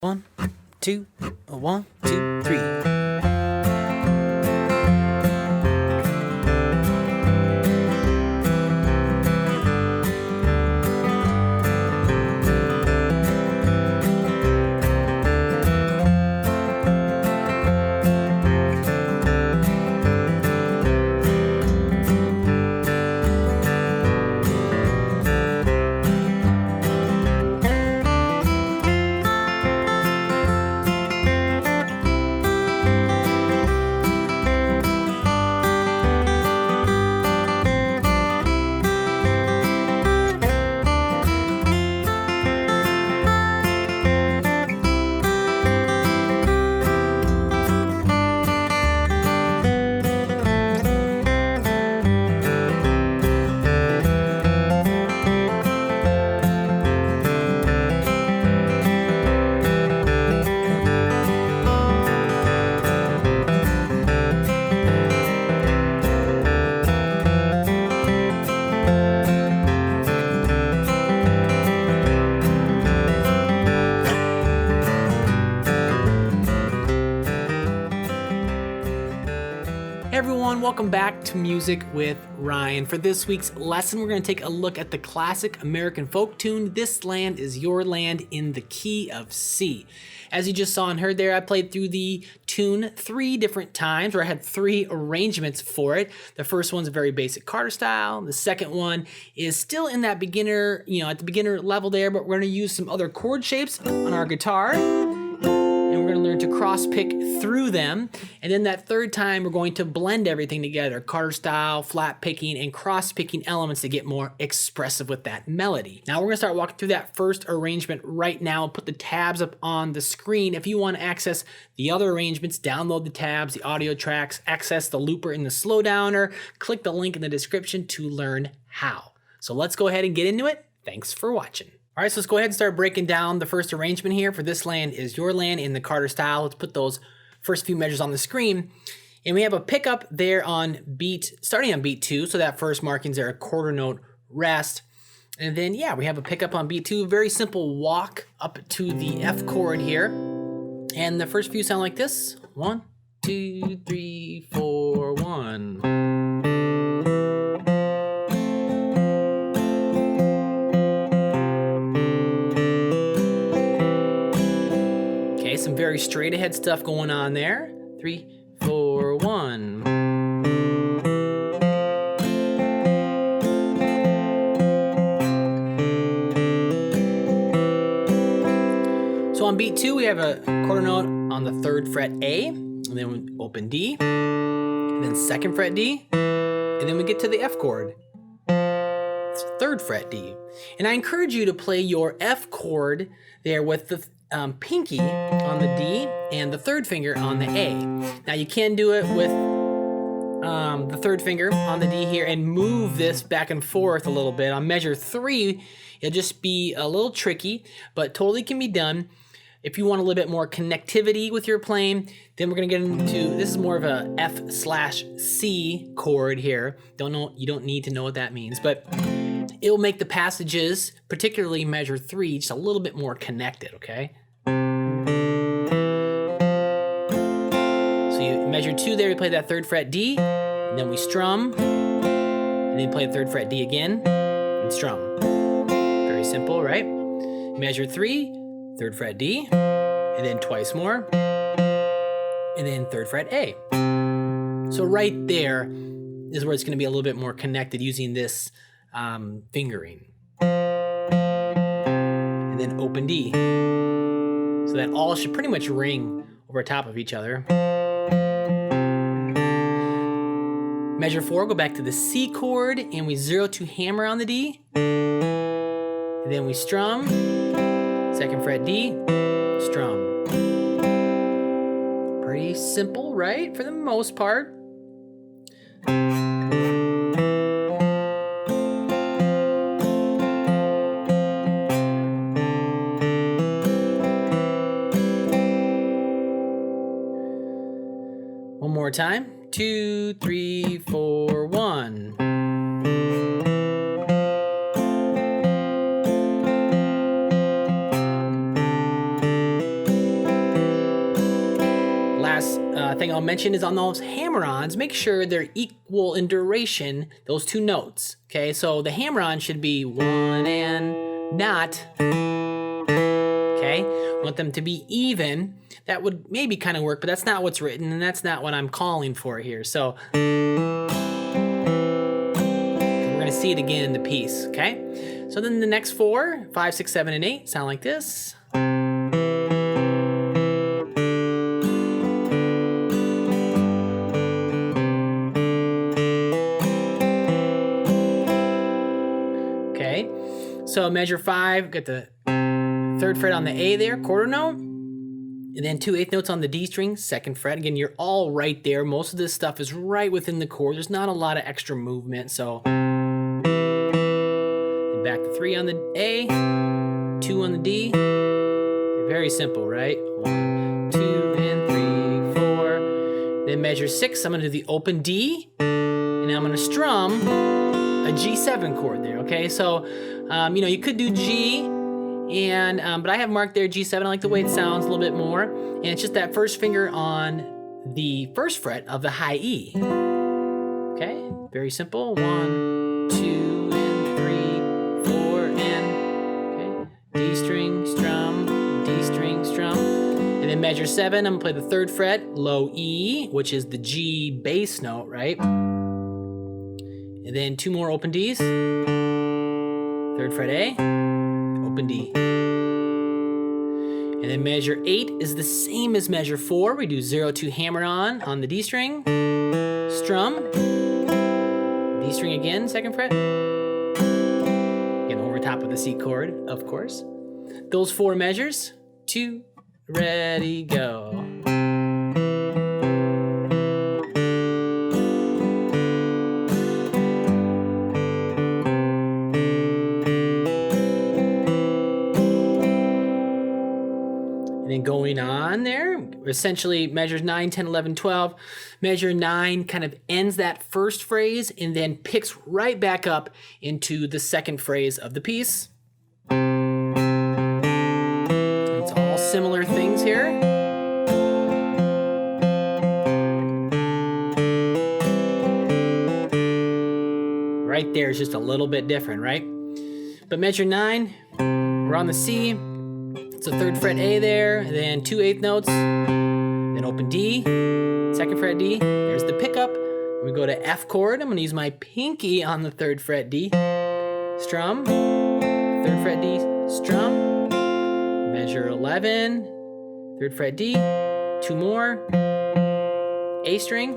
One, two, one, two, three. Everyone, welcome back to Music with Ryan. For this week's lesson, we're going to take a look at the classic American folk tune, This Land Is Your Land, in the key of C. As you just saw and heard there, I played through the tune 3 different times, where I had 3 arrangements for it. The first one's a very basic Carter style. The second one is still in that beginner, at the beginner level there, but we're going to use some other chord shapes on our guitar. And we're going to learn to cross pick through them. And then that third time, we're going to blend everything together, Carter style, flat picking, and cross picking elements to get more expressive with that melody. Now we're going to start walking through that first arrangement right now. I'll put the tabs up on the screen. If you want to access the other arrangements, download the tabs, the audio tracks, access the looper in the slowdowner, click the link in the description to learn how. So let's go ahead and get into it. Thanks for watching. All right, so let's go ahead and start breaking down the first arrangement here for This Land Is Your Land in the Carter style. Let's put those first few measures on the screen. And we have a pickup there on starting on beat 2. So that first marking's there, a quarter note rest. And then, we have a pickup on beat 2, very simple walk up to the F chord here. And the first few sound like this. 1, 2, 3, 4, 1. Some very straight ahead stuff going on there. 3, 4, 1. So on beat 2, we have a quarter note on the 3rd fret A, and then we open D, and then 2nd fret D, and then we get to the F chord. It's 3rd fret D. And I encourage you to play your F chord there with the pinky on the D and the 3rd finger on the A. Now you can do it with the 3rd finger on the D here and move this back and forth a little bit. On measure 3, it'll just be a little tricky, but totally can be done. If you want a little bit more connectivity with your playing, then we're gonna get into, this is more of a F/C chord here. You don't need to know what that means, but it'll make the passages, particularly measure 3, just a little bit more connected, okay? So you measure 2 there, we play that 3rd fret D, and then we strum, and then play the 3rd fret D again, and strum. Very simple, right? Measure 3, 3rd fret D, and then twice more, and then 3rd fret A. So right there is where it's gonna be a little bit more connected using this fingering. And then open D. So that all should pretty much ring over top of each other. Measure 4, go back to the C chord, and we 0-2 hammer on the D. And then we strum, 2nd fret D, strum. Pretty simple, right? For the most part. One more time. 2, 3, 4, 1. thing I'll mention is on those hammer-ons, make sure they're equal in duration, those two notes. Okay, so the hammer-on should be 1 and not. Okay, want them to be even. That would maybe kind of work, but that's not what's written, and that's not what I'm calling for here. So we're gonna see it again in the piece, okay? So then the next 4, 5, 6, 7, and 8 sound like this. Okay, so measure 5, got the 3rd fret on the A there, quarter note, and then 2 8th notes on the D string, 2nd fret. Again, you're all right there. Most of this stuff is right within the chord. There's not a lot of extra movement, so. And back to 3 on the A, 2 on the D. Very simple, right? 1, 2, and 3, 4. Then measure 6, I'm gonna do the open D, and I'm gonna strum a G7 chord there, okay? So, you know, you could do G, and but I have marked there G7. I like the way it sounds a little bit more, and it's just that first finger on the 1st fret of the high E. Okay, very simple. 1, 2, and 3, 4, and okay, D string, strum, D string, strum, and then measure 7. I'm gonna play the 3rd fret, low E, which is the G bass note, right? And then 2 more open Ds. 3rd fret A, open D. And then measure 8 is the same as measure 4. We do 0 2 hammer on the D string, strum, D string again, 2nd fret. Again, over top of the C chord, of course. Those 4 measures, 2, ready, go. And then going on there, essentially measures 9, 10, 11, 12. Measure 9 kind of ends that first phrase and then picks right back up into the 2nd phrase of the piece. It's all similar things here. Right there is just a little bit different, right? But measure 9, we're on the C. It's a 3rd fret A there, and then 2 8th notes, then open D, 2nd fret D, there's the pickup. We go to F chord, I'm gonna use my pinky on the 3rd fret D, strum, 3rd fret D, strum, measure 11, 3rd fret D, 2 more, A string,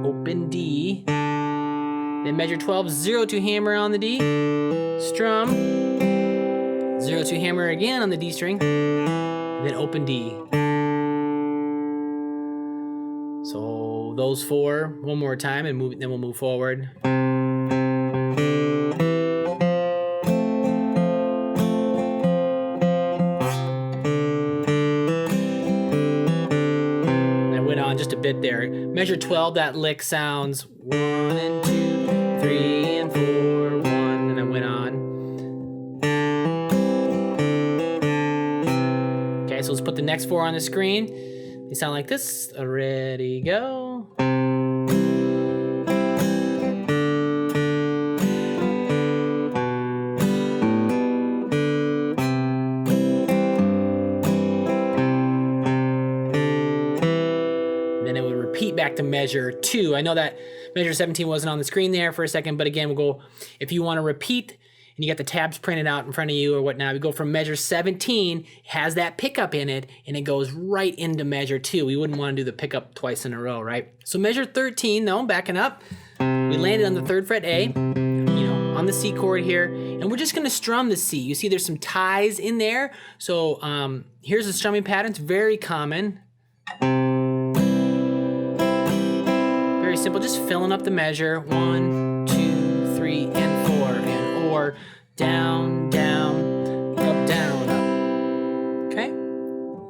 open D, then measure 12, 0 2 hammer on the D, strum, 0 2 hammer again on the D string, then open D. So those 4 one more time, and then we'll move forward. I went on just a bit there. Measure 12, that lick sounds 1 and 2, 3 and 4, 1, and I went on. Okay, so let's put the next 4 on the screen. They sound like this. Ready, go. Then it would repeat back to measure 2. I know that measure 17 wasn't on the screen there for a second, but again, we'll go, if you want to repeat, and you got the tabs printed out in front of you or whatnot, we go from measure 17, has that pickup in it, and it goes right into measure 2. We wouldn't want to do the pickup twice in a row, right? So measure 13, though, backing up, we landed on the 3rd fret A, you know, on the C chord here, and we're just gonna strum the C. You see there's some ties in there, so here's the strumming pattern. It's very common. Very simple, just filling up the measure. 1, 2, 3, and 4, and or down, down, up, down, up. Okay?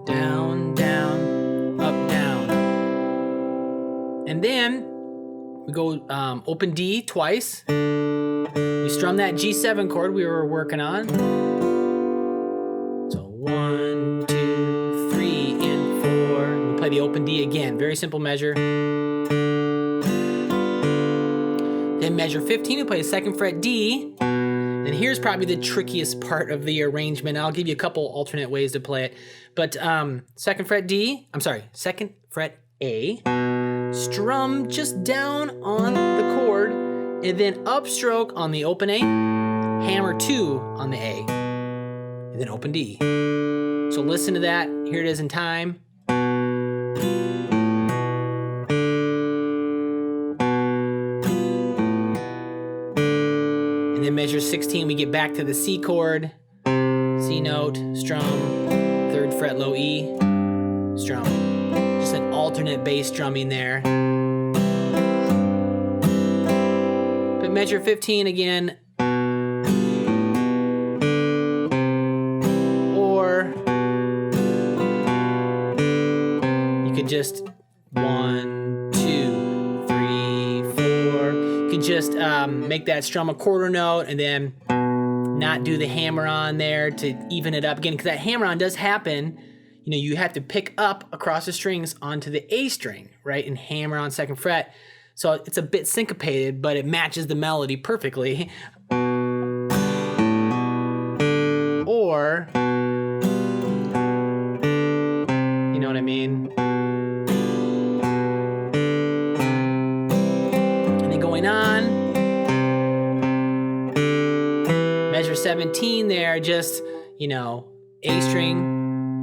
Down, down, up, down, up. And then we go open D twice. We strum that G7 chord we were working on. So 1, 2, 3, and 4. We play play the open D again. Very simple measure. Then measure 15, we play the 2nd fret D. And here's probably the trickiest part of the arrangement. I'll give you a couple alternate ways to play it. But 2nd fret D, 2nd fret A, strum just down on the chord, and then upstroke on the open A, hammer 2 on the A, and then open D. So listen to that. Here it is in time. And then measure 16, we get back to the C chord, C note, strum, 3rd fret low E, strum. Just an alternate bass strumming there. But measure 15 again. Or you could just 1, 2, 3, 4. You could just make that strum a quarter note and then not do the hammer on there to even it up again, because that hammer on does happen. You know, you have to pick up across the strings onto the A string, right? And hammer on 2nd fret. So it's a bit syncopated, but it matches the melody perfectly. Or, you know what I mean? And then going on, measure 17 there, just, you know, A string,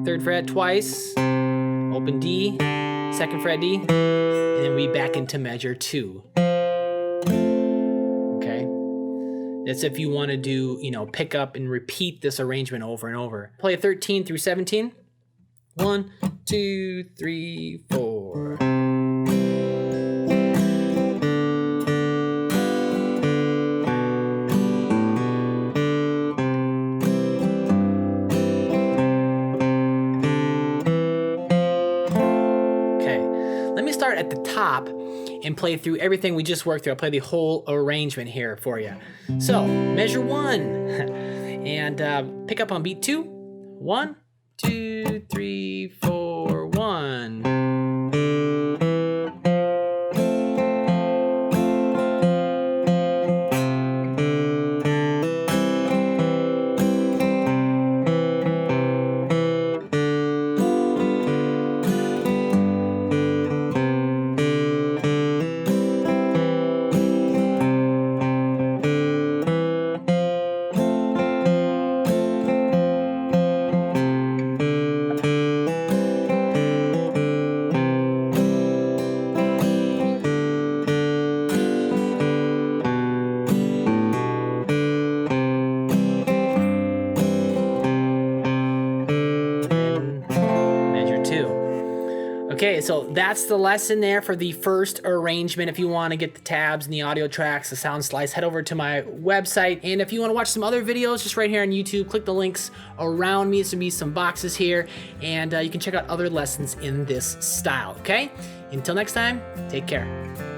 3rd fret twice, open D, 2nd fret D, and then we back into measure 2. Okay? That's if you want to do, you know, pick up and repeat this arrangement over and over. Play 13 through 17. 1, 2, 3, 4. Start at the top and play through everything we just worked through. I'll play the whole arrangement here for you. So measure 1 and pick up on beat 2. 1, 2, 3, 4, 1. Okay, so that's the lesson there for the first arrangement. If you want to get the tabs and the audio tracks, the sound slice, head over to my website. And if you want to watch some other videos, just right here on YouTube, click the links around me. There's going to be some boxes here, and you can check out other lessons in this style, okay? Until next time, take care.